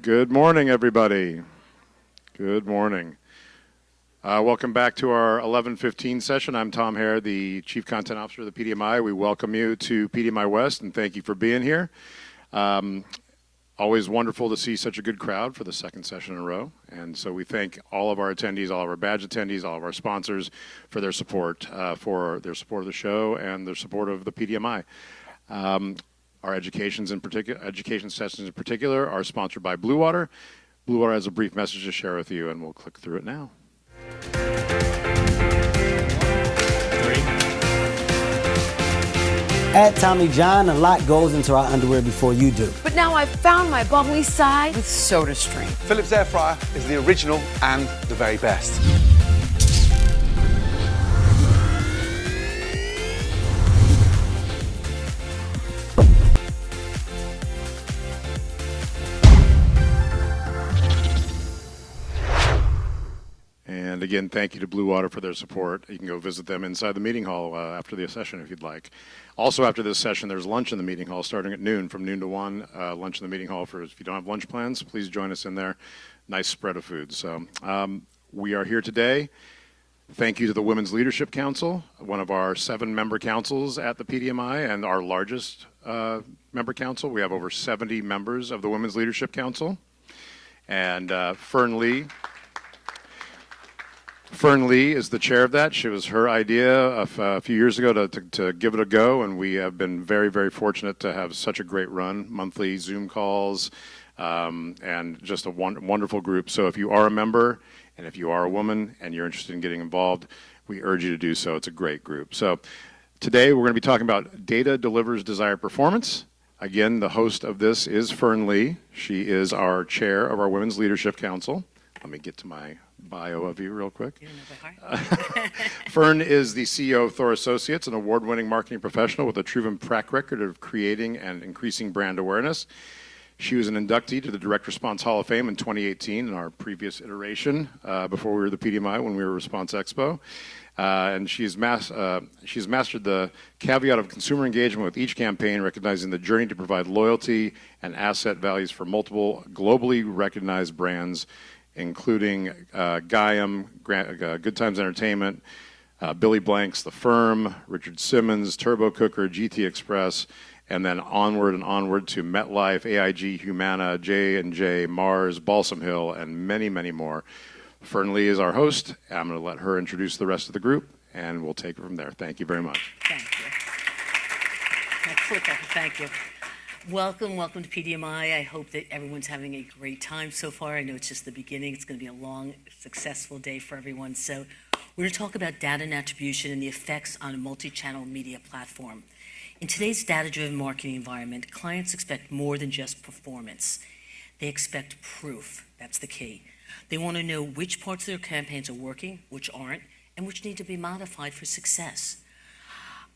Good morning, everybody. Good morning. Welcome back to our 11:15 session. I'm Tom Hare, the Chief Content Officer of the PDMI. We welcome you to PDMIwest, and thank you for being here. Always wonderful to see such a good crowd for the second session in a row. And so we thank all of our attendees, all of our badge attendees, all of our sponsors for their support of the show and their support of the PDMI. Our education sessions in particular are sponsored by Blue Water. Blue Water has a brief message to share with you, and we'll click through it now. At Tommy John, a lot goes into our underwear before you do. But now I've found my bubbly side with SodaStream. Philips Air Fryer is the original and the very best. And again, thank you to Blue Water for their support. You can go visit them inside the meeting hall after the session if you'd like. Also, after this session, there's lunch in the meeting hall starting at noon, from noon to 1. Lunch in the meeting hall for if you don't have lunch plans, please join us in there. Nice spread of food. So we are here today. Thank you to the Women's Leadership Council, one of our 7 member councils at the PDMI and our largest member council. We have over 70 members of the Women's Leadership Council. And Fern Lee is the chair of that. It was her idea a few years ago to give it a go, and we have been very, very fortunate to have such a great run, monthly Zoom calls, and just a wonderful group. So if you are a member, and if you are a woman, and you're interested in getting involved, we urge you to do so. It's a great group. So today we're going to be talking about data delivers desired performance. Again, the host of this is Fern Lee. She is our chair of our Women's Leadership Council. Let me get to my bio of you real quick. Fern is the CEO of THOR Associates, an award-winning marketing professional with a proven track record of creating and increasing brand awareness. She was an inductee to the Direct Response Hall of Fame in 2018 in our previous iteration before we were the PDMI when we were Response Expo. And she's mastered the caveat of consumer engagement with each campaign, recognizing the journey to provide loyalty and asset values for multiple globally recognized brands, including Gaiam, Good Times Entertainment, Billy Blank's The Firm, Richard Simmons, Turbo Cooker, GT Express, and then onward to MetLife, AIG, Humana, J&J, Mars, Balsam Hill, and many, many more. Fern Lee is our host. I'm going to let her introduce the rest of the group, and we'll take it from there. Thank you very much. Thank you. Thank you. Welcome to PDMI. I hope that everyone's having a great time so far. I know it's just the beginning. It's going to be a long, successful day for everyone. So we're going to talk about data and attribution and the effects on a multi-channel media platform. In today's data-driven marketing environment, clients expect more than just performance. They expect proof. That's the key. They want to know which parts of their campaigns are working, which aren't, and which need to be modified for success.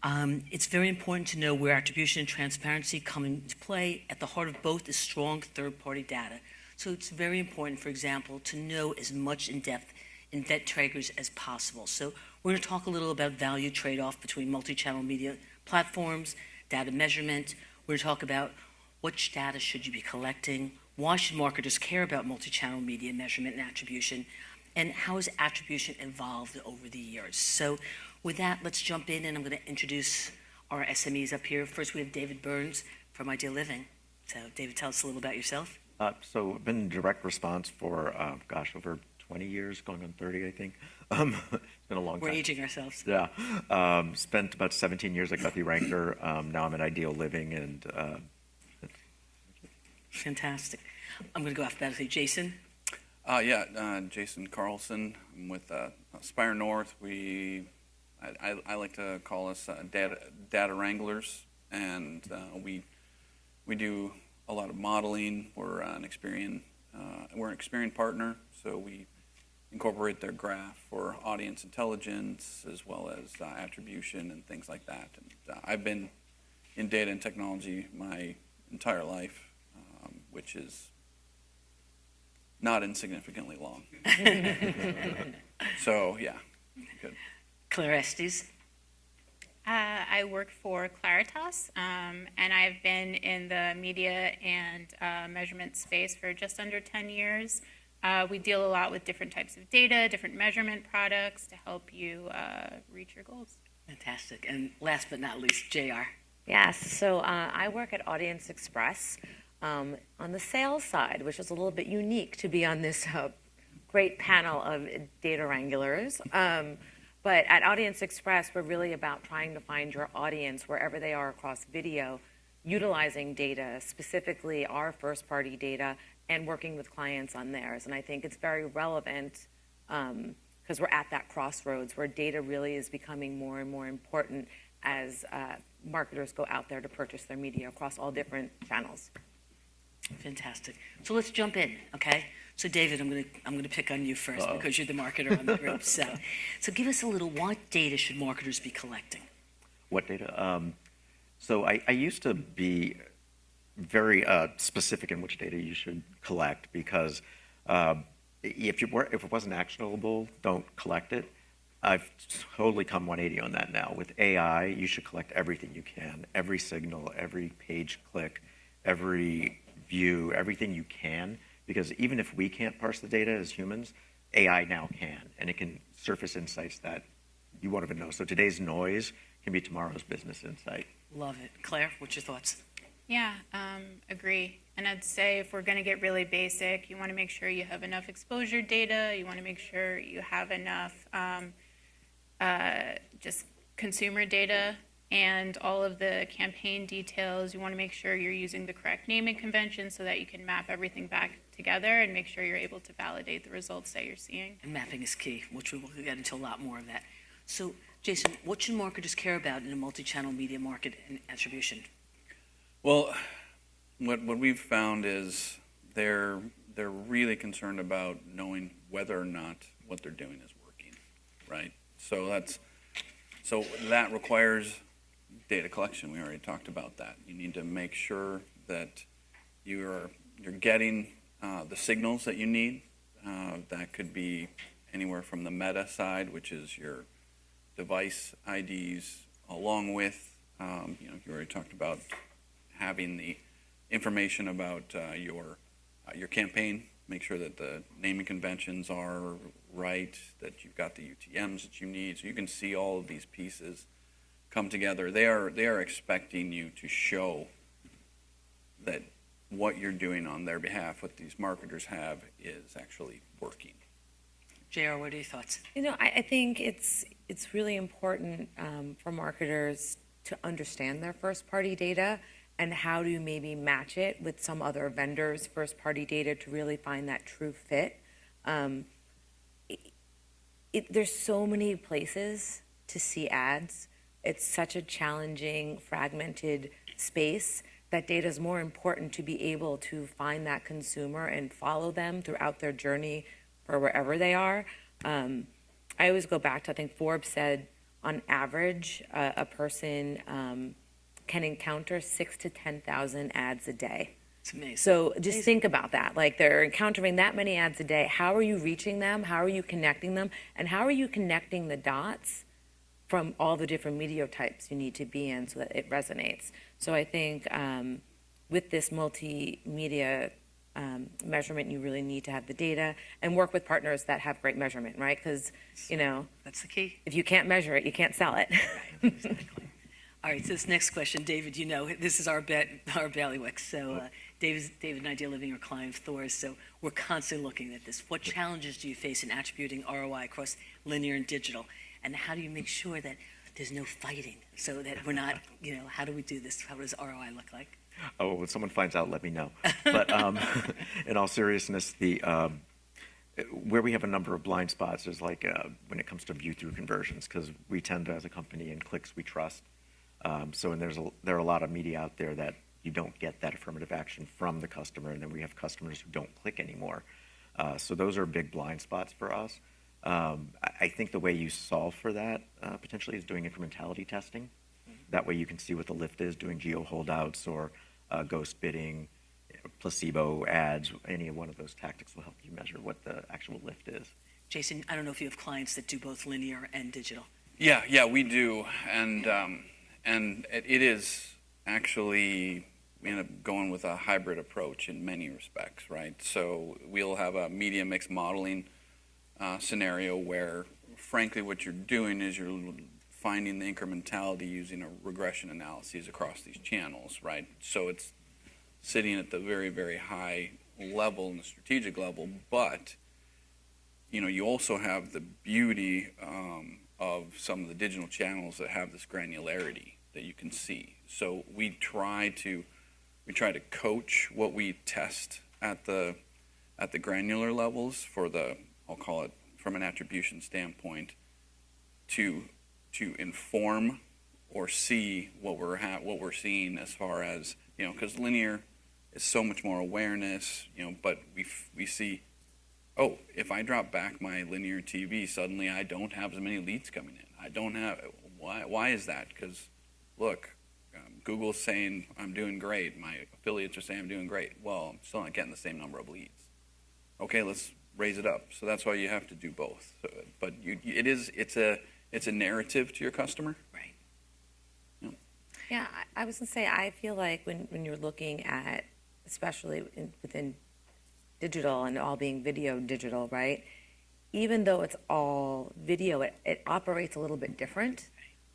It's very important to know where attribution and transparency come into play. At the heart of both is strong third-party data. So it's very important, for example, to know as much in depth in vet triggers as possible. So we're going to talk a little about value trade-off between multi-channel media platforms, data measurement. We're going to talk about which data should you be collecting, why should marketers care about multi-channel media measurement and attribution, and how has attribution evolved over the years. So with that, let's jump in, and I'm going to introduce our SMEs up here. First, we have David Burns from Ideal Living. So, David, tell us a little about yourself. So I've been in direct response for, over 20 years, going on 30, I think. It's been a long time. We're aging ourselves. Yeah. Spent about 17 years at Guthrie Wrangler. Now I'm at Ideal Living, and Fantastic. I'm going to go alphabetically. Jason? Jason Carlson. I'm with Aspire North. I like to call us data wranglers, and we do a lot of modeling. We're an Experian partner, so we incorporate their graph for audience intelligence as well as attribution and things like that. And I've been in data and technology my entire life, which is not insignificantly long. So yeah, good. Claire Estes? I work for Claritas, and I've been in the media and measurement space for just under 10 years. We deal a lot with different types of data, different measurement products to help you reach your goals. Fantastic. And last but not least, JR. Yes, so I work at AudienceXpress on the sales side, which is a little bit unique to be on this great panel of data wranglers. But at AudienceXpress, we're really about trying to find your audience wherever they are across video, utilizing data, specifically our first-party data, and working with clients on theirs. And I think it's very relevant because we're at that crossroads where data really is becoming more and more important as marketers go out there to purchase their media across all different channels. Fantastic. So let's jump in, okay? So David, I'm gonna pick on you first because you're the marketer on the group. So give us a little. What data should marketers be collecting? What data? So I used to be very specific in which data you should collect because if it wasn't actionable, don't collect it. I've totally come 180 on that now. With AI, you should collect everything you can, every signal, every page click, every view, everything you can, because even if we can't parse the data as humans, AI now can, and it can surface insights that you won't even know. So today's noise can be tomorrow's business insight. Love it. Claire, what's your thoughts? Yeah, agree. And I'd say if we're going to get really basic, you want to make sure you have enough exposure data. You want to make sure you have enough just consumer data and all of the campaign details. You want to make sure you're using the correct naming convention so that you can map everything back together and make sure you're able to validate the results that you're seeing. And mapping is key, which we will get into a lot more of that. So, Jason, what should marketers care about in a multi-channel media market and attribution? Well, what we've found is they're really concerned about knowing whether or not what they're doing is working, right? So that requires data collection. We already talked about that. You need to make sure that you're getting the signals that you need. That could be anywhere from the meta side, which is your device IDs, along with you already talked about having the information about your campaign. Make sure that the naming conventions are right, that you've got the UTMs that you need, so you can see all of these pieces come together. They are expecting you to show that what you're doing on their behalf, what these marketers have, is actually working. JR, what are your thoughts? You know, I think it's really important for marketers to understand their first-party data and how to maybe match it with some other vendors' first-party data to really find that true fit. There's so many places to see ads. It's such a challenging, fragmented space that data is more important to be able to find that consumer and follow them throughout their journey for wherever they are. I always go back to, I think Forbes said, on average, a person can encounter 6,000 to 10,000 ads a day. It's amazing. So just think about that. Like, they're encountering that many ads a day. How are you reaching them? How are you connecting them? And how are you connecting the dots from all the different media types you need to be in so that it resonates? So I think with this multimedia measurement, you really need to have the data and work with partners that have great measurement, right? Because, you know, that's the key. If you can't measure it, you can't sell it. Right, exactly. All right, so this next question, David, you know, this is our bailiwick. So David and I deal living our client THOR, so we're constantly looking at this. What challenges do you face in attributing ROI across linear and digital? And how do you make sure that there's no fighting so that we're not, you know, how do we do this? How does ROI look like? Oh, when someone finds out, let me know. But in all seriousness, where we have a number of blind spots is like when it comes to view-through conversions, because we tend to, as a company, in clicks we trust. There are a lot of media out there that you don't get that affirmative action from the customer, and then we have customers who don't click anymore. So those are big blind spots for us. I think the way you solve for that potentially is doing incrementality testing. That way you can see what the lift is, doing geo holdouts or ghost bidding, placebo ads. Any one of those tactics will help you measure what the actual lift is. Jason, I don't know if you have clients that do both linear and digital. Yeah, we do. And And it is actually, we end up going with a hybrid approach in many respects, right? So we'll have a media mix modeling scenario where, frankly, what you're doing is you're finding the incrementality using a regression analysis across these channels, right? So it's sitting at the very, very high level and the strategic level, but you also have the beauty of some of the digital channels that have this granularity that you can see. So we try to coach what we test at the granular levels for the, I'll call it from an attribution standpoint, to inform or see what we're seeing as far as, because linear is so much more awareness, but we see, oh, if I drop back my linear TV, suddenly I don't have as many leads coming in. I don't have, why is that? Because look, Google's saying I'm doing great. My affiliates are saying I'm doing great. Well, I'm still not getting the same number of leads. Okay, let's raise it up. So that's why you have to do both. So, but it's a narrative to your customer. Right. Yeah, I was going to say, I feel like when you're looking at, especially within digital and all being video digital, right? Even though it's all video, it operates a little bit different.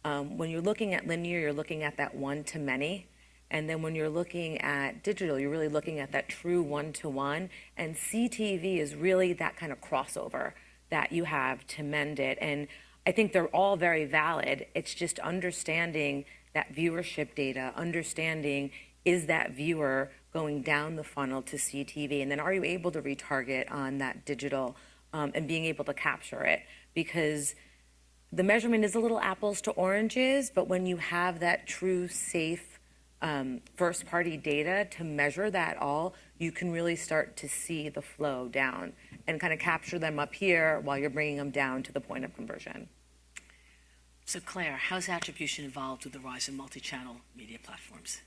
When you're looking at linear, you're looking at that one-to-many. And then when you're looking at digital, you're really looking at that true one-to-one. And CTV is really that kind of crossover that you have to mend it. And I think they're all very valid. It's just understanding that viewership data, understanding is that viewer going down the funnel to CTV, and then are you able to retarget on that digital and being able to capture it? Because the measurement is a little apples to oranges, but when you have that true, safe, first-party data to measure that all, you can really start to see the flow down and kind of capture them up here while you're bringing them down to the point of conversion. So Claire, how's attribution evolved with the rise of multi-channel media platforms?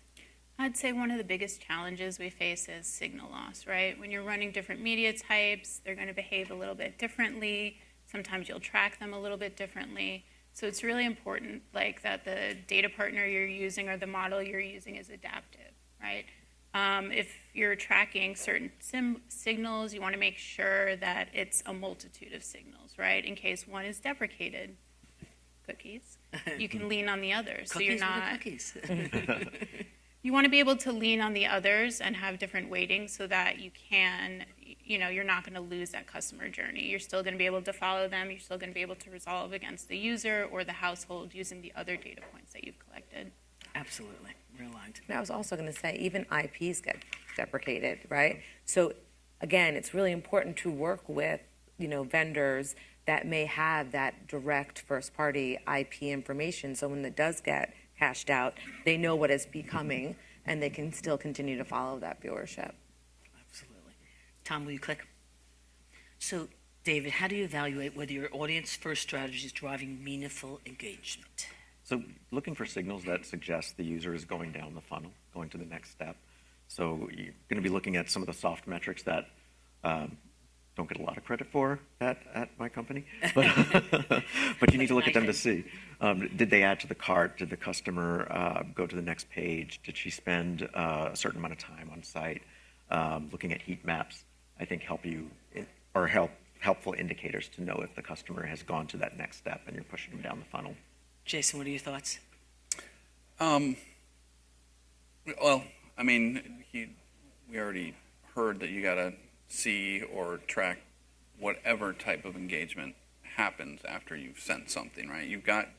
I'd say one of the biggest challenges we face is signal loss, right? When you're running different media types, they're going to behave a little bit differently. Sometimes you'll track them a little bit differently. So it's really important, like, that the data partner you're using or the model you're using is adaptive, right? If you're tracking certain signals, you want to make sure that it's a multitude of signals, right? In case one is deprecated, cookies, you can lean on the others. So you're not. Cookies. You want to be able to lean on the others and have different weightings so that you can, you're not going to lose that customer journey. You're still going to be able to follow them. You're still going to be able to resolve against the user or the household using the other data points that you've collected. Absolutely. We're aligned. And I was also going to say, even IPs get deprecated, right? So again, it's really important to work with, vendors that may have that direct first-party IP information. So when it does get cashed out, they know what it's becoming, and they can still continue to follow that viewership. Absolutely. Tom, will you click? So, David, how do you evaluate whether your audience-first strategy is driving meaningful engagement? So looking for signals that suggest the user is going down the funnel, going to the next step. So you're going to be looking at some of the soft metrics that don't get a lot of credit for at my company, but you need to look at them to see. Did they add to the cart? Did the customer go to the next page? Did she spend a certain amount of time on site? Looking at heat maps, I think helpful indicators to know if the customer has gone to that next step and you're pushing them down the funnel. Jason, what are your thoughts? Well, I mean, we already heard that you got to see or track whatever type of engagement happens after you've sent something, right? You've got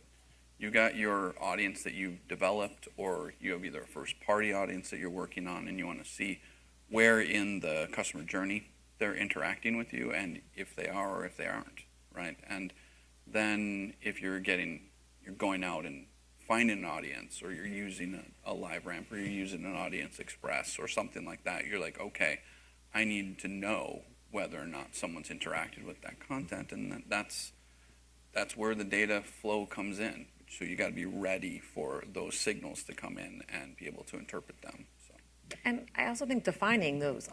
your audience that you've developed, or you have either a first-party audience that you're working on, and you want to see where in the customer journey they're interacting with you, and if they are or if they aren't, right? And then if you're going out and finding an audience, or you're using a live ramp, or you're using an AudienceXpress or something like that, you're like, okay, I need to know whether or not someone's interacted with that content, and that's where the data flow comes in. So you got to be ready for those signals to come in and be able to interpret them. So. And I also think defining those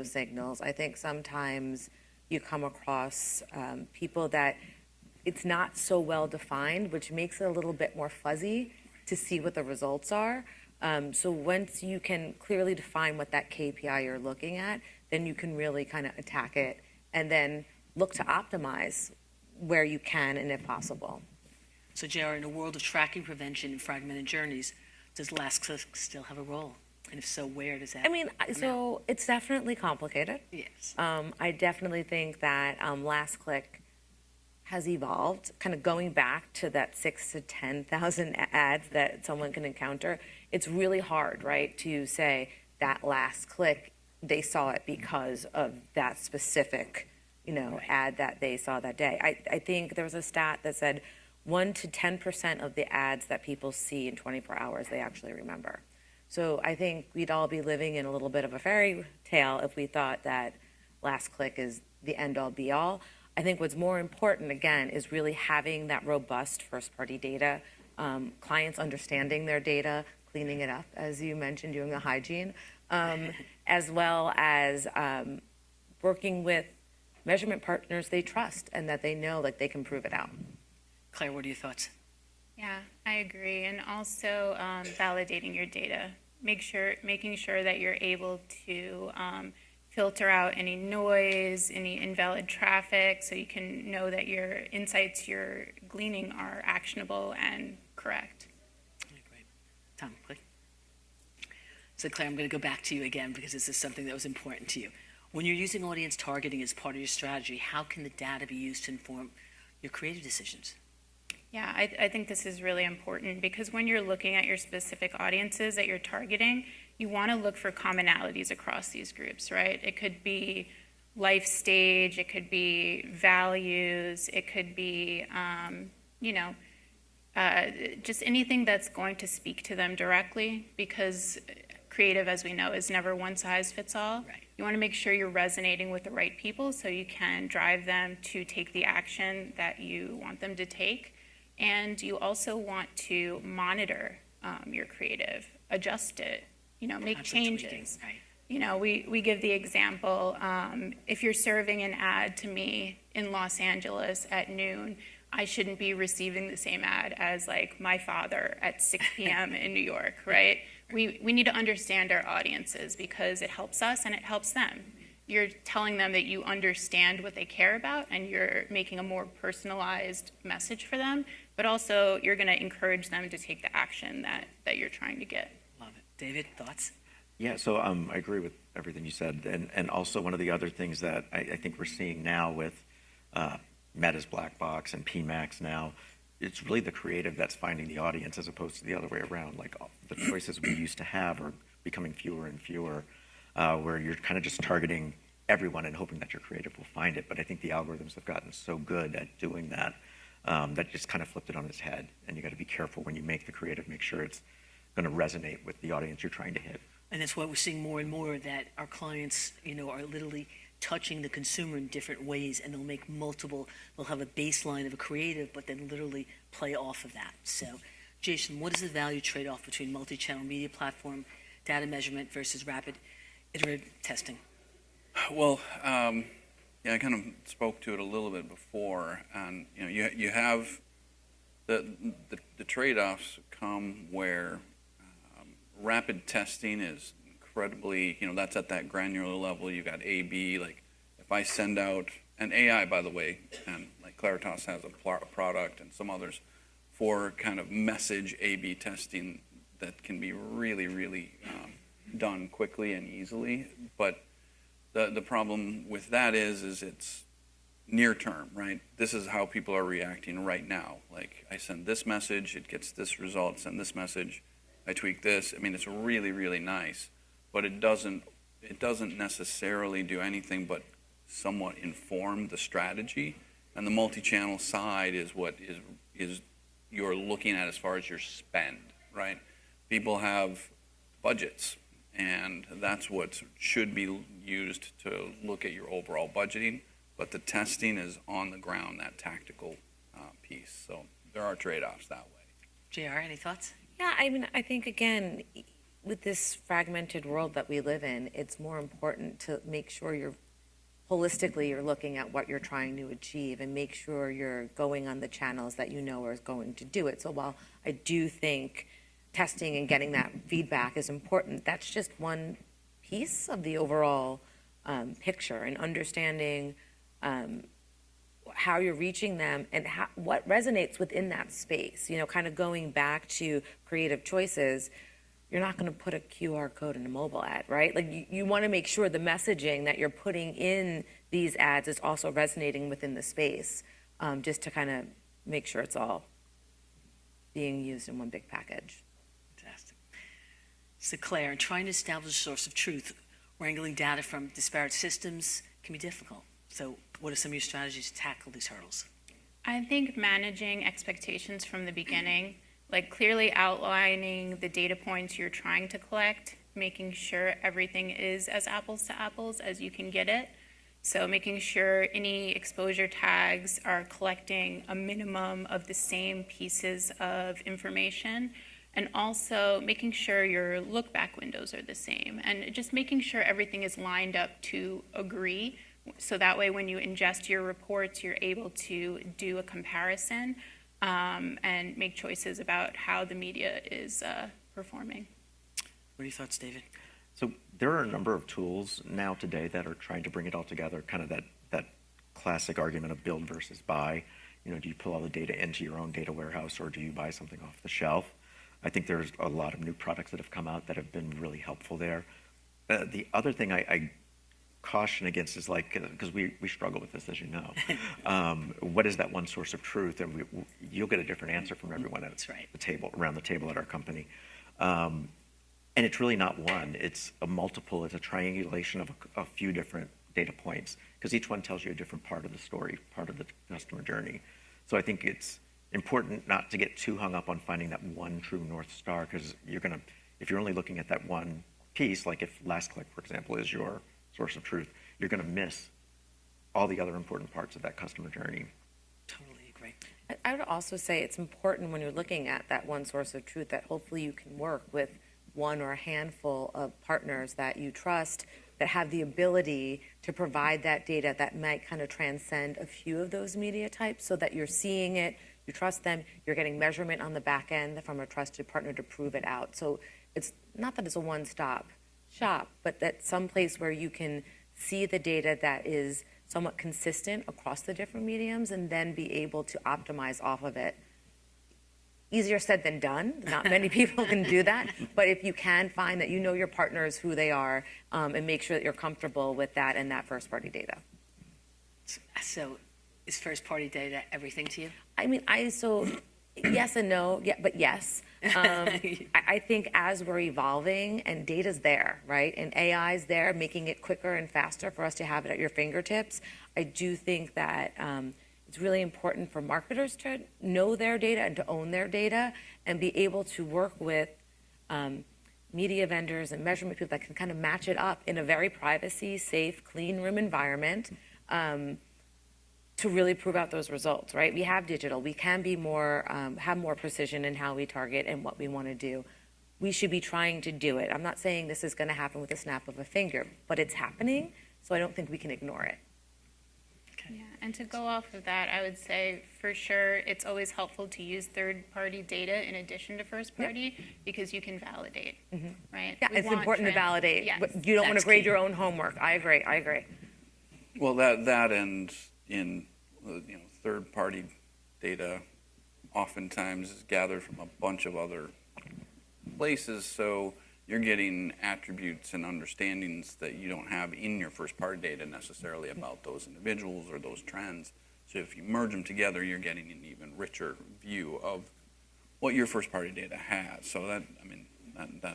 signals, I think sometimes you come across people that it's not so well defined, which makes it a little bit more fuzzy, to see what the results are. So once you can clearly define what that KPI you're looking at, then you can really kind of attack it and then look to optimize where you can and if possible. So JR, in a world of tracking, prevention, and fragmented journeys, does last click still have a role? And if so, where does that I mean, so it's definitely complicated. Yes. I definitely think that last click has evolved, kind of going back to that 6,000 to 10,000 ads that someone can encounter. It's really hard, right, to say that last click, they saw it because of that specific, ad that they saw that day. I think there was a stat that said 1 to 10% of the ads that people see in 24 hours, they actually remember. So I think we'd all be living in a little bit of a fairy tale if we thought that last click is the end-all be-all. I think what's more important, again, is really having that robust first-party data, clients understanding their data, cleaning it up, as you mentioned, doing the hygiene, as well as working with measurement partners they trust and that they know that they can prove it out. Claire, what are your thoughts? Yeah, I agree. And also validating your data. Making sure that you're able to filter out any noise, any invalid traffic, so you can know that your insights you're gleaning are actionable and correct. Great. Tom, quick. So Claire, I'm going to go back to you again because this is something that was important to you. When you're using audience targeting as part of your strategy, how can the data be used to inform your creative decisions? Yeah, I think this is really important because when you're looking at your specific audiences that you're targeting, you want to look for commonalities across these groups, right? It could be life stage, it could be values, it could be, just anything that's going to speak to them directly, because creative, as we know, is never one size fits all. Right. You want to make sure you're resonating with the right people so you can drive them to take the action that you want them to take. And you also want to monitor your creative, adjust it, make changes. Right. We give the example, if you're serving an ad to me in Los Angeles at noon, I shouldn't be receiving the same ad as like my father at 6 p.m. in New York, right? We need to understand our audiences because it helps us and it helps them. You're telling them that you understand what they care about and you're making a more personalized message for them, but also you're going to encourage them to take the action that you're trying to get. Love it. David, thoughts? Yeah, so I agree with everything you said. And also one of the other things that I think we're seeing now with Meta's Black Box and PMax now, it's really the creative that's finding the audience as opposed to the other way around. Like the choices we used to have are becoming fewer and fewer, where you're kind of just targeting everyone and hoping that your creative will find it. But I think the algorithms have gotten so good at doing that that just kind of flipped it on its head. And you got to be careful when you make the creative, make sure it's going to resonate with the audience you're trying to hit. And that's why we're seeing more and more that our clients, are literally touching the consumer in different ways, and they'll have a baseline of a creative, but then literally play off of that. So, Jason, what is the value trade-off between multi-channel media platform, data measurement versus rapid iterative testing? Well, I kind of spoke to it a little bit before, and you have the trade-offs come where rapid testing is incredibly, that's at that granular level. You got A/B, like if I send out an AI, by the way, and like Claritas has a product and some others for kind of message A/B testing that can be really, really done quickly and easily. But the problem with that is it's near term, right? This is how people are reacting right now. Like I send this message, it gets this result, send this message, I tweak this. I mean, it's really, really nice, but it doesn't necessarily do anything but somewhat inform the strategy. And the multi-channel side is what is you're looking at as far as your spend, right? People have budgets, and that's what should be used to look at your overall budgeting. But the testing is on the ground, that tactical piece. So there are trade-offs that way. JR, any thoughts? Yeah, I mean, I think, again, with this fragmented world that we live in, it's more important to make sure you're looking at what you're trying to achieve and make sure you're going on the channels that you know are going to do it. So while I do think testing and getting that feedback is important. That's just one piece of the overall picture, and understanding how you're reaching them and what resonates within that space. Kind of going back to creative choices, you're not going to put a QR code in a mobile ad, right? Like you want to make sure the messaging that you're putting in these ads is also resonating within the space, just to kind of make sure it's all being used in one big package. Fantastic. So Claire, in trying to establish a source of truth, wrangling data from disparate systems can be difficult. So what are some of your strategies to tackle these hurdles? I think managing expectations from the beginning, like clearly outlining the data points you're trying to collect, making sure everything is as apples to apples as you can get it. So making sure any exposure tags are collecting a minimum of the same pieces of information, and also making sure your look back windows are the same, and just making sure everything is lined up to agree. So that way when you ingest your reports, you're able to do a comparison and make choices about how the media is performing. What are your thoughts, David? So there are a number of tools now today that are trying to bring it all together, kind of that classic argument of build versus buy. Do you pull all the data into your own data warehouse, or do you buy something off the shelf? I think there's a lot of new products that have come out that have been really helpful there. The other thing I caution against is because we struggle with this, as you know. What is that one source of truth? And you'll get a different answer from everyone at the table, around the table at our company. And it's really not one, it's a multiple, it's a triangulation of a few different data points, because each one tells you a different part of the story, part of the customer journey. So I think it's important not to get too hung up on finding that one true North Star, because if you're only looking at that one piece, like if last click, for example, is your source of truth, you're going to miss all the other important parts of that customer journey. Totally agree. I would also say it's important when you're looking at that one source of truth that hopefully you can work with one or a handful of partners that you trust that have the ability to provide that data that might kind of transcend a few of those media types, so that you're seeing it, you trust them, you're getting measurement on the back end from a trusted partner to prove it out. So it's not that it's a one-stop shop, but that someplace where you can see the data that is somewhat consistent across the different mediums and then be able to optimize off of it. Easier said than done. Not many people can do that. But if you can find that you know your partners, who they are, and make sure that you're comfortable with that and that first-party data. So is first-party data everything to you? I mean, yes and no, yeah, but yes. I think as we're evolving and data's there, right, and AI's there, making it quicker and faster for us to have it at your fingertips, I do think that it's really important for marketers to know their data and to own their data and be able to work with media vendors and measurement people that can kind of match it up in a very privacy, safe, clean room environment to really prove out those results, right? We have digital. We can be more, have more precision in how we target and what we want to do. We should be trying to do it. I'm not saying this is going to happen with a snap of a finger, but it's happening, so I don't think we can ignore it. Yeah, and to go off of that, I would say for sure it's always helpful to use third-party data in addition to first-party because you can validate, right? Yeah, it's important to validate. Yes. But you don't want to grade key. your own homework. I agree. Well, that and in third-party data oftentimes is gathered from a bunch of other places, so you're getting attributes and understandings that you don't have in your first-party data necessarily about those individuals or those trends. So if you merge them together, you're getting an even richer view of what your first-party data has. So that's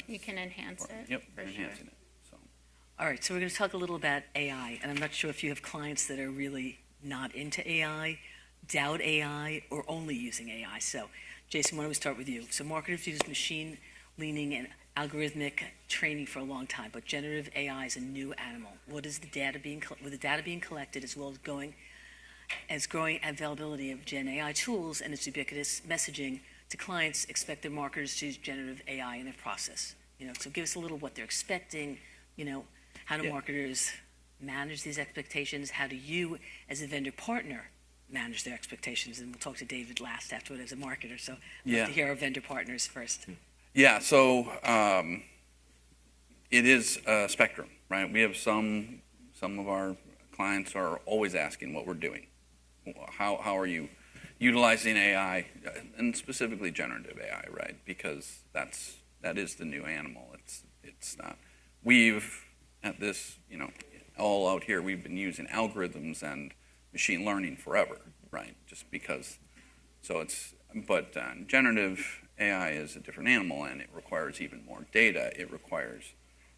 You can enhance it. Yep, for enhancing sure. it. So. All right, so we're going to talk a little about AI, and I'm not sure if you have clients that are really not into AI, doubt AI, or only using AI. So, Jason, why don't we start with you? So marketers use machine learning and algorithmic training for a long time, but generative AI is a new animal. What is the data with the data being collected, as well as growing availability of Gen AI tools and its ubiquitous messaging to clients, expect their marketers to use generative AI in their process? So give us a little what they're expecting. How do marketers manage these expectations? How do you, as a vendor partner, manage their expectations? And we'll talk to David last afterward as a marketer. So I'd love to hear our vendor partners first. Yeah, so it is a spectrum, right? We have some of our clients are always asking what we're doing. How are you utilizing AI, and specifically generative AI, right? Because that is the new animal. It's not. We've at this, all out here, we've been using algorithms and machine learning forever, right? Just because. But generative AI is a different animal, and it requires even more data. It requires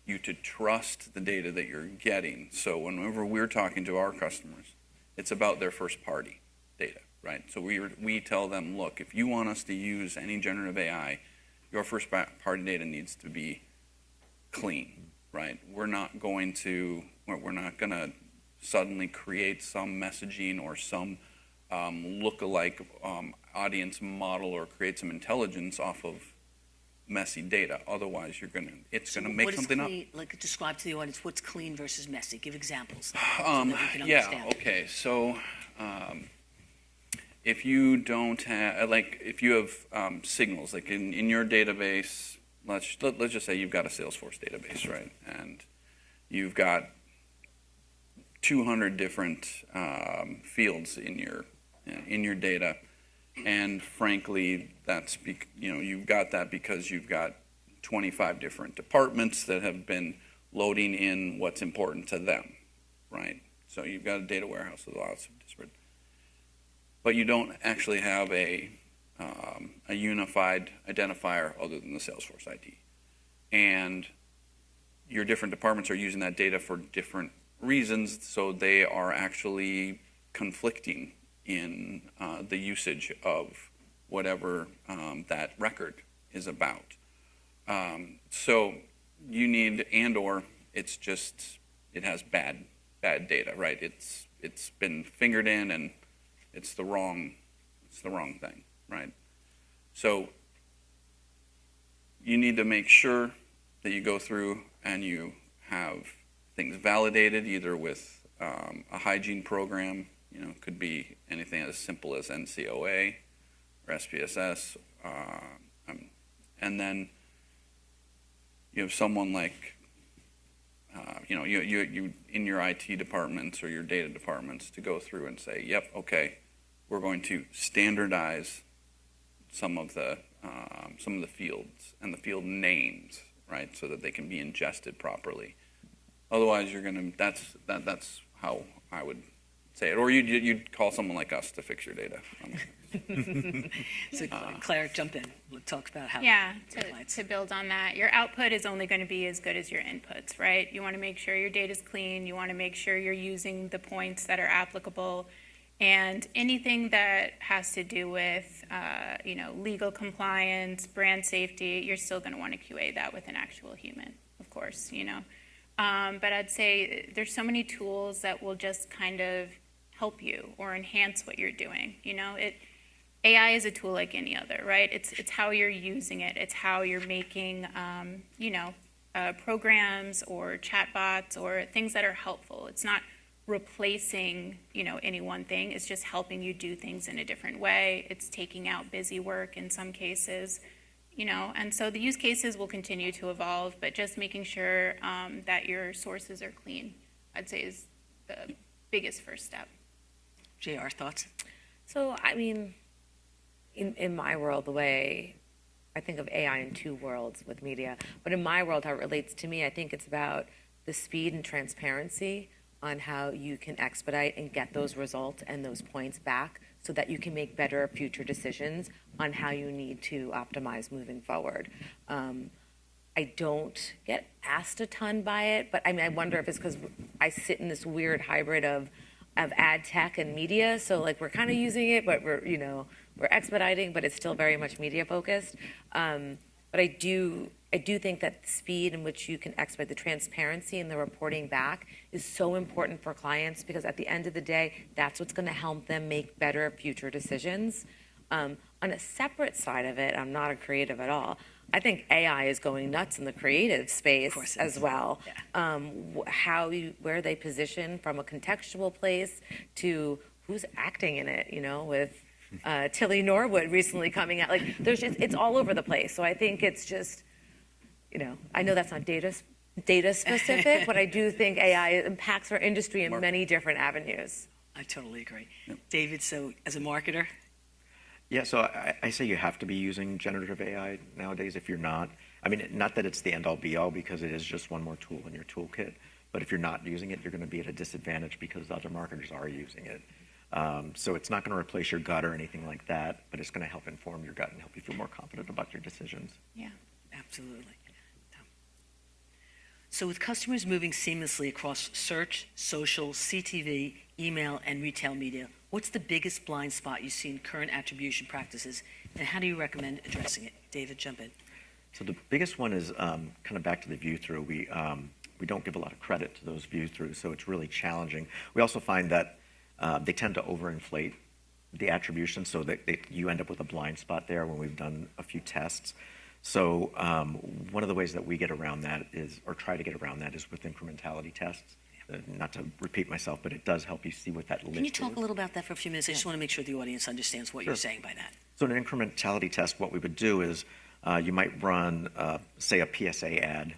you to trust the data that you're getting. So whenever we're talking to our customers, it's about their first party data, right? So we tell them, look, if you want us to use any generative AI, your first party data needs to be clean, right? We're not going to suddenly create some messaging or some look-alike audience model or create some intelligence off of messy data. Otherwise, it's gonna make something up. Like, describe to the audience what's clean versus messy. Give examples so that we can Yeah. understand. Okay. So, if you don't have, if you have signals, like in your database, let's just say you've got a Salesforce database, right? And you've got 200 different fields in your data, and frankly, you've got that because you've got 25 different departments that have been loading in what's important to them, right? So you've got a data warehouse with lots of disparate, but you don't actually have a unified identifier other than the Salesforce ID, and your different departments are using that data for different reasons, so they are actually conflicting in the usage of whatever that record is about. So you need, or it's just, it has bad data, right? It's been fingered in and it's the wrong thing, right? So you need to make sure that you go through and you have things validated either with a hygiene program, could be anything as simple as NCOA or SPSS, and then you have someone like, you in your IT departments or your data departments to go through and say, yep, okay, we're going to standardize some of the fields and the field names, right, so that they can be ingested properly. Otherwise, that's how I would say it. Or you'd call someone like us to fix your data. So Claire, jump in. We'll talk about how. Yeah, to build on that, your output is only going to be as good as your inputs, right? You want to make sure your data is clean. You want to make sure you're using the points that are applicable. And anything that has to do with, legal compliance, brand safety, you're still going to want to QA that with an actual human, of course, But I'd say there's so many tools that will just kind of help you or enhance what you're doing. AI is a tool like any other, right? It's how you're using it. It's how you're making, programs or chatbots or things that are helpful. It's not replacing, any one thing. It's just helping you do things in a different way. It's taking out busy work in some cases. And so the use cases will continue to evolve, but just making sure that your sources are clean, I'd say, is the biggest first step. JR, thoughts? So, in my world, the way I think of AI in two worlds with media, but in my world, how it relates to me, I think it's about the speed and transparency on how you can expedite and get those results and those points back so that you can make better future decisions on how you need to optimize moving forward. I don't get asked a ton by it, but I wonder if it's because I sit in this weird hybrid of ad tech and media. So we're kind of using it, but we're expediting, but it's still very much media focused. But I do think that the speed in which you can expedite the transparency and the reporting back is so important for clients, because at the end of the day, that's what's going to help them make better future decisions. On a separate side of it, I'm not a creative at all. I think AI is going nuts in the creative space as well. Yeah. Where they position from a contextual place to who's acting in it, with Tilly Norwood recently coming out. Like, it's all over the place. So I think it's just, I know that's not data specific, but I do think AI impacts our industry in many different avenues. I totally agree. David, so as a marketer? Yeah, so I say you have to be using generative AI nowadays if you're not. I mean, not that it's the end-all be-all, because it is just one more tool in your toolkit, but if you're not using it, you're going to be at a disadvantage because other marketers are using it. So it's not going to replace your gut or anything like that, but it's going to help inform your gut and help you feel more confident about your decisions. Yeah. Absolutely. So with customers moving seamlessly across search, social, CTV, email, and retail media, what's the biggest blind spot you see in current attribution practices, and how do you recommend addressing it? David, jump in. So the biggest one is kind of back to the view-through. We don't give a lot of credit to those view-throughs, so it's really challenging. We also find that they tend to overinflate the attribution, so that you end up with a blind spot there when we've done a few tests. So one of the ways that we get around that is, or try to get around that, is with incrementality tests. Not to repeat myself, but it does help you see what that lift is. Can you talk a little about that for a few minutes? I just want to make sure the audience understands what you're saying by that. So in an incrementality test, what we would do is you might run, say, a PSA ad,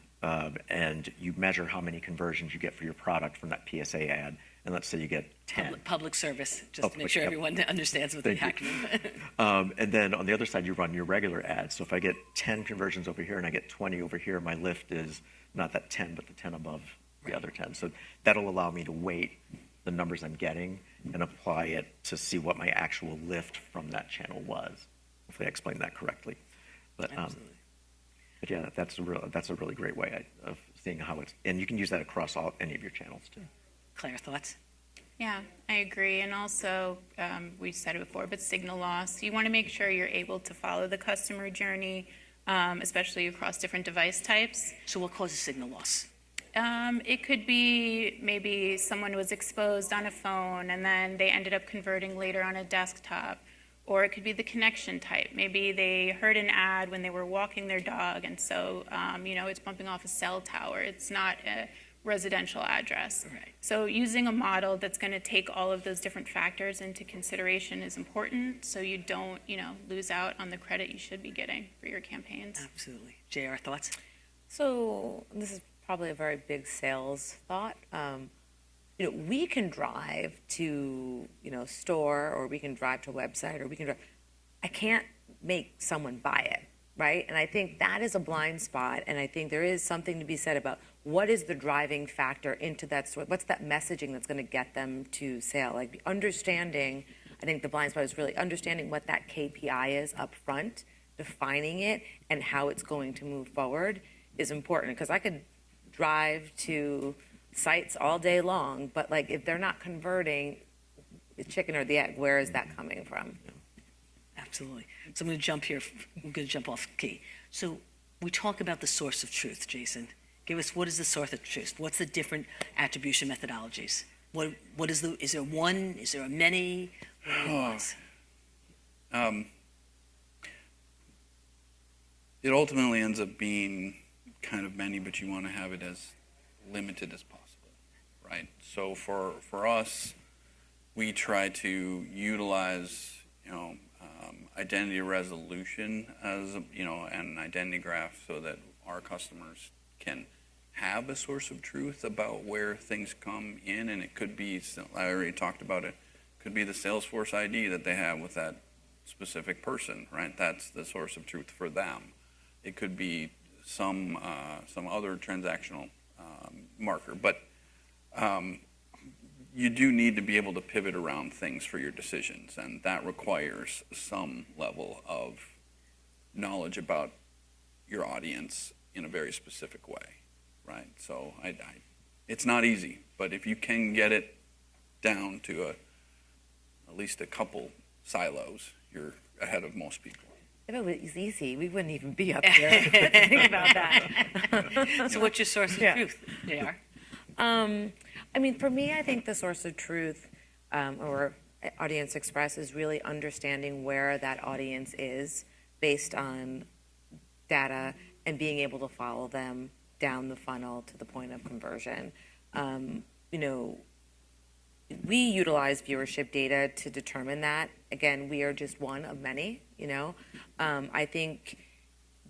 and you measure how many conversions you get for your product from that PSA ad. And let's say you get 10. Public service, just to make sure everyone understands what the acronym. And then on the other side, you run your regular ad. So if I get 10 conversions over here and I get 20 over here, my lift is not that 10, but the 10 above the other 10. So that'll allow me to weight the numbers I'm getting and apply it to see what my actual lift from that channel was. Hopefully I explained that correctly. But yeah, that's a really great way of seeing how it's, and you can use that across any of your channels too. Claire, thoughts? Yeah, I agree. And also, we said it before, but signal loss. You want to make sure you're able to follow the customer journey, especially across different device types. So what causes signal loss? It could be maybe someone was exposed on a phone and then they ended up converting later on a desktop. Or it could be the connection type. Maybe they heard an ad when they were walking their dog, and so it's bumping off a cell tower. It's not a residential address. Right. So using a model that's going to take all of those different factors into consideration is important, so you don't lose out on the credit you should be getting for your campaigns. Absolutely. JR, thoughts? So this is probably a very big sales thought. We can drive to, store, or we can drive to a website, or we can drive. I can't make someone buy it, right? And I think that is a blind spot. And I think there is something to be said about what is the driving factor into that store. What's that messaging that's going to get them to sale? Like understanding, I think the blind spot is really understanding what that KPI is up front, defining it, and how it's going to move forward is important. Because I could drive to sites all day long, but like if they're not converting, the chicken or the egg, where is that coming from? Absolutely. So I'm going to jump here. I'm going to jump off key. So we talk about the source of truth, Jason. Give us, what is the source of truth? What's the different attribution methodologies? What is is there one? Is there a many? What are your thoughts? It ultimately ends up being kind of many, but you want to have it as limited as possible, right? So for us, we try to utilize identity resolution as an identity graph, so that our customers can have a source of truth about where things come in. And it could be, I already talked about it, could be the Salesforce ID that they have with that specific person, right? That's the source of truth for them. It could be some other transactional marker, but you do need to be able to pivot around things for your decisions, and that requires some level of knowledge about your audience in a very specific way, right? So it's not easy, but if you can get it down to at least a couple silos, you're ahead of most people. If it was easy, we wouldn't even be up here. Think about that. So what's your source of truth, JR? For me, I think the source of truth, or AudienceXpress, is really understanding where that audience is based on data and being able to follow them down the funnel to the point of conversion. We utilize viewership data to determine that again, we are just one of many, I think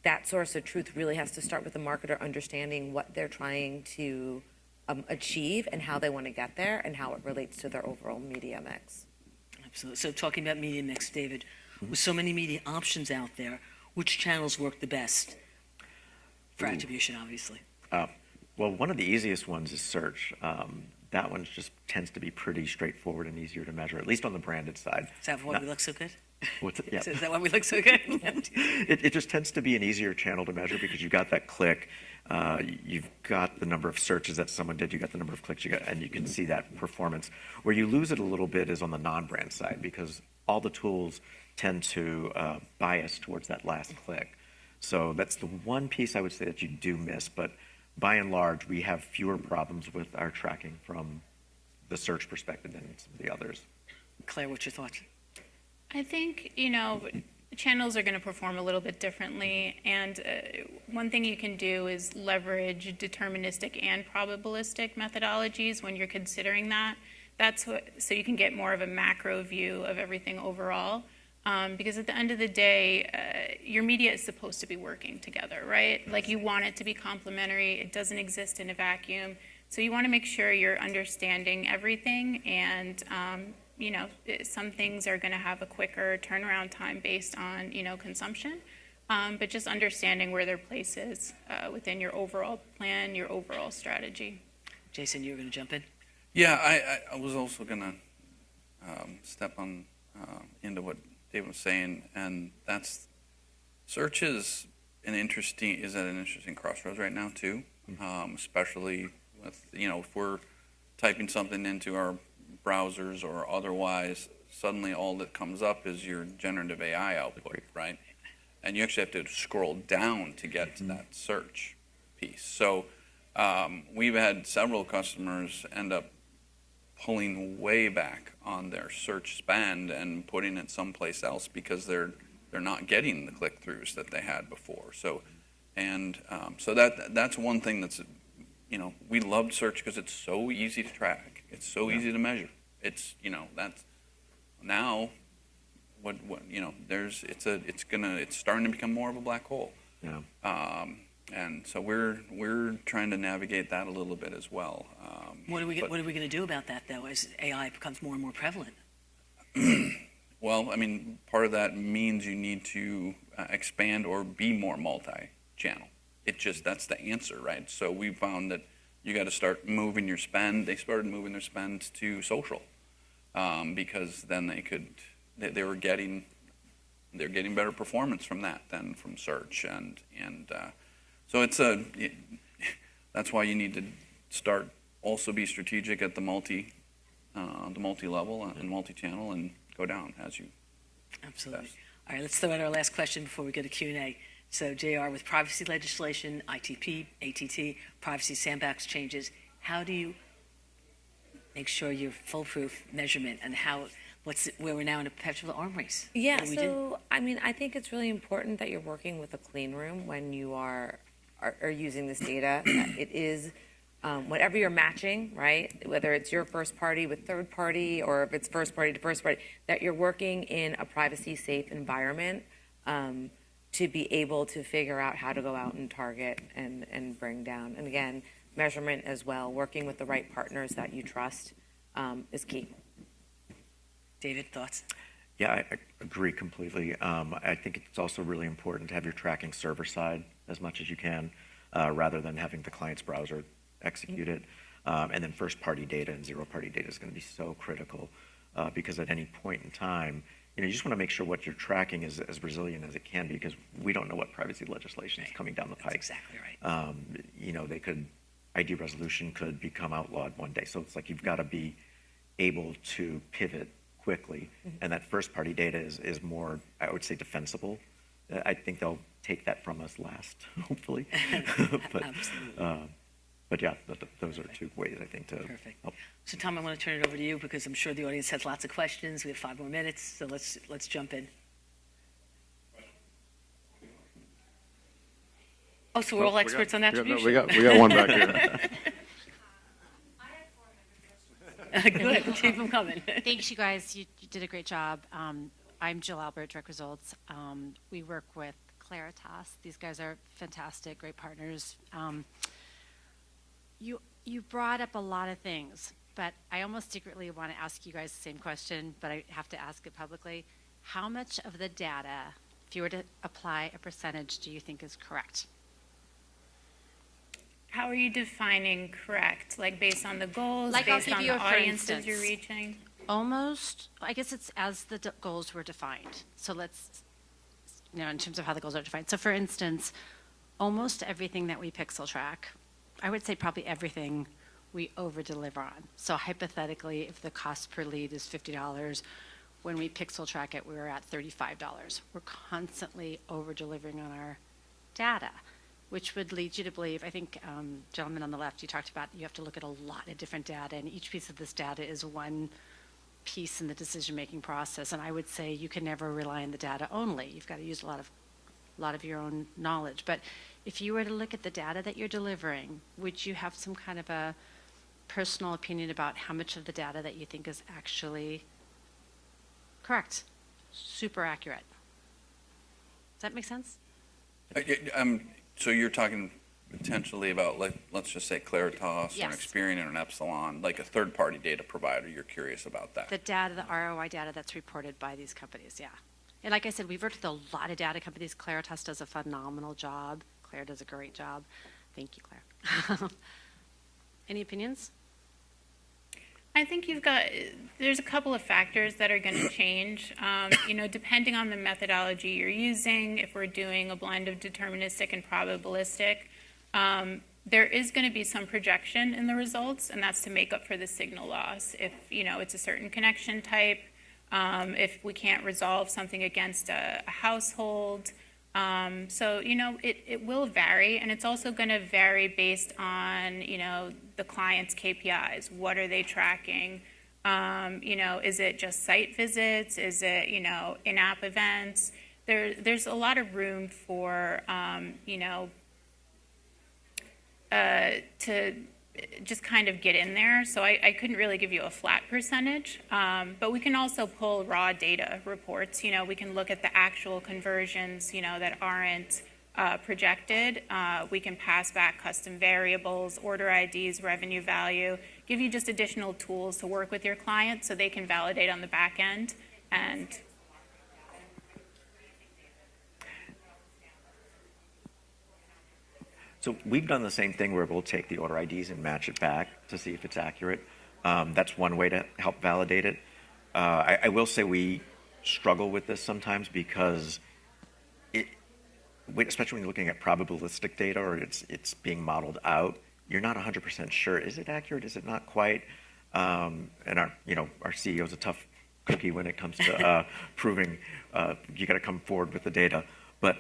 that source of truth really has to start with the marketer understanding what they're trying to achieve and how they want to get there and how it relates to their overall media mix. Absolutely. So talking about media mix, David, with so many media options out there, which channels work the best for attribution, obviously? Well, one of the easiest ones is search. That one just tends to be pretty straightforward and easier to measure, at least on the branded side. Is that why we look so good? What's it? Yeah. Is that why we look so good? It just tends to be an easier channel to measure because you've got that click, you've got the number of searches that someone did, you got the number of clicks you got, and you can see that performance. Where you lose it a little bit is on the non-brand side because all the tools tend to bias towards that last click. So that's the one piece I would say that you do miss, but by and large, we have fewer problems with our tracking from the search perspective than some of the others. Claire, what's your thoughts? I think, channels are going to perform a little bit differently. And one thing you can do is leverage deterministic and probabilistic methodologies when you're considering that. So you can get more of a macro view of everything overall. Because at the end of the day, your media is supposed to be working together, right? Like you want it to be complementary. It doesn't exist in a vacuum. So you want to make sure you're understanding everything. And, some things are going to have a quicker turnaround time based on, consumption. But just understanding where their place is within your overall plan, your overall strategy. Jason, you were going to jump in? Yeah, I was also going to step on into what David was saying, and that's search is at an interesting crossroads right now too, especially with if we're typing something into our browsers or otherwise, suddenly all that comes up is your generative AI output, right? And you actually have to scroll down to get to that search piece. So we've had several customers end up pulling way back on their search spend and putting it someplace else because they're not getting the click-throughs that they had before. So that's one thing that's we loved search because it's so easy to track, it's so easy to measure. It's that's now what it's starting to become more of a black hole. Yeah. And so we're trying to navigate that a little bit as well. What are we going to do about that, though, as AI becomes more and more prevalent? Well, I mean, part of that means you need to expand or be more multi-channel. That's the answer, right? So we found that you got to start moving your spend. They started moving their spend to social because then they're getting better performance from that than from search, and so that's why you need to start also be strategic at the multi-level and multi-channel and go down as you. Absolutely. Best. All right, let's throw out our last question before we go to Q&A. So, JR, with privacy legislation, ITP, ATT, privacy sandbox changes, how do you make sure you're foolproof measurement and where we're now in a perpetual arm race? Yeah, so I think it's really important that you're working with a clean room when you are using this data. It is whatever you're matching, right? Whether it's your first party with third party or if it's first party to first party, that you're working in a privacy safe environment to be able to figure out how to go out and target and bring down. And again, measurement as well, working with the right partners that you trust is key. David, thoughts? Yeah, I agree completely. I think it's also really important to have your tracking server side as much as you can, rather than having the client's browser execute it. And then first-party data and zero-party data is going to be so critical because at any point in time, you just want to make sure what you're tracking is as resilient as it can be because we don't know what privacy legislation is coming down the pike. That's exactly right. ID resolution could become outlawed one day. So it's like you've got to be able to pivot quickly. And that first-party data is more, I would say, defensible. I think they'll take that from us last, hopefully. Absolutely. But yeah, those are two ways I think to Perfect. help. So Tom, I want to turn it over to you because I'm sure the audience has lots of questions. We have 5 more minutes, so let's jump in. Oh, so we're all experts on attribution. We got one back here. Good, keep them coming. Thanks, you guys. You did a great job. I'm Jill Albert, Direct Results. We work with Claritas. These guys are fantastic, great partners. You brought up a lot of things, but I almost secretly want to ask you guys the same question, but I have to ask it publicly. How much of the data, if you were to apply a percentage, do you think is correct? How are you defining correct? Like based on the goals, Like, I'll based give on you the a for audiences you're instance. reaching? Almost, I guess it's as the goals were defined. So let's, in terms of how the goals are defined. So for instance, almost everything that we pixel track, I would say probably everything we over deliver on. So hypothetically, if the cost per lead is $50, when we pixel track it, we were at $35. We're constantly over delivering on our data, which would lead you to believe, I think, gentleman on the left, you talked about you have to look at a lot of different data, and each piece of this data is one piece in the decision-making process. And I would say you can never rely on the data only. You've got to use a lot of your own knowledge. But if you were to look at the data that you're delivering, would you have some kind of a personal opinion about how much of the data that you think is actually correct, super accurate? Does that make sense? So you're talking potentially about, like, let's just say Claritas or an Yes. Experian or an Epsilon, like a third-party data provider. You're curious about that. The data, the ROI data that's reported by these companies, yeah. And like I said, we've worked with a lot of data companies. Claritas does a phenomenal job. Claire does a great job. Thank you, Claire. Any opinions? I think there's a couple of factors that are going to change. Depending on the methodology you're using, if we're doing a blend of deterministic and probabilistic, there is going to be some projection in the results, and that's to make up for the signal loss. If, it's a certain connection type, if we can't resolve something against a household. It will vary, and it's also going to vary based on, the client's KPIs. What are they tracking? Is it just site visits? Is it, in-app events? There's a lot of room for, to just kind of get in there. So I couldn't really give you a flat percentage, but we can also pull raw data reports. We can look at the actual conversions, that aren't projected. We can pass back custom variables, order IDs, revenue value, give you just additional tools to work with your client so they can validate on the back end. And So we've done the same thing where we'll take the order IDs and match it back to see if it's accurate. That's one way to help validate it. I will say we struggle with this sometimes because especially when you're looking at probabilistic data or it's being modeled out, you're not 100% sure. Is it accurate? Is it not quite? And our CEO is a tough cookie when it comes to proving you got to come forward with the data. But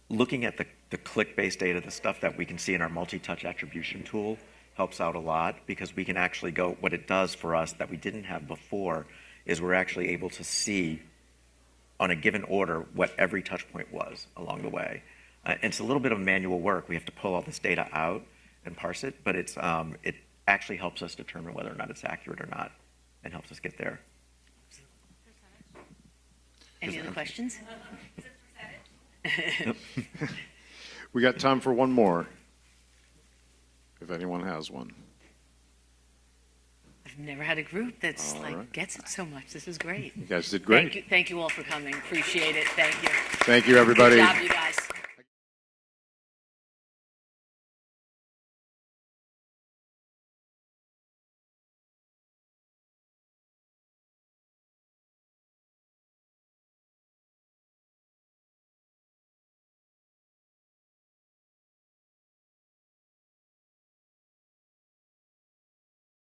looking at the click-based data, the stuff that we can see in our multi-touch attribution tool helps out a lot because we can actually go, what it does for us that we didn't have before is we're actually able to see on a given order what every touch point was along the way. And it's a little bit of manual work. We have to pull all this data out and parse it, but it actually helps us determine whether or not it's accurate or not and helps us get there. Any other questions? We got time for one more, if anyone has one. I've never had a group that's All right. gets it so much. This is great. You guys did great. Thank you all for coming. Appreciate it. Thank you. Thank you, everybody. Good job, you guys.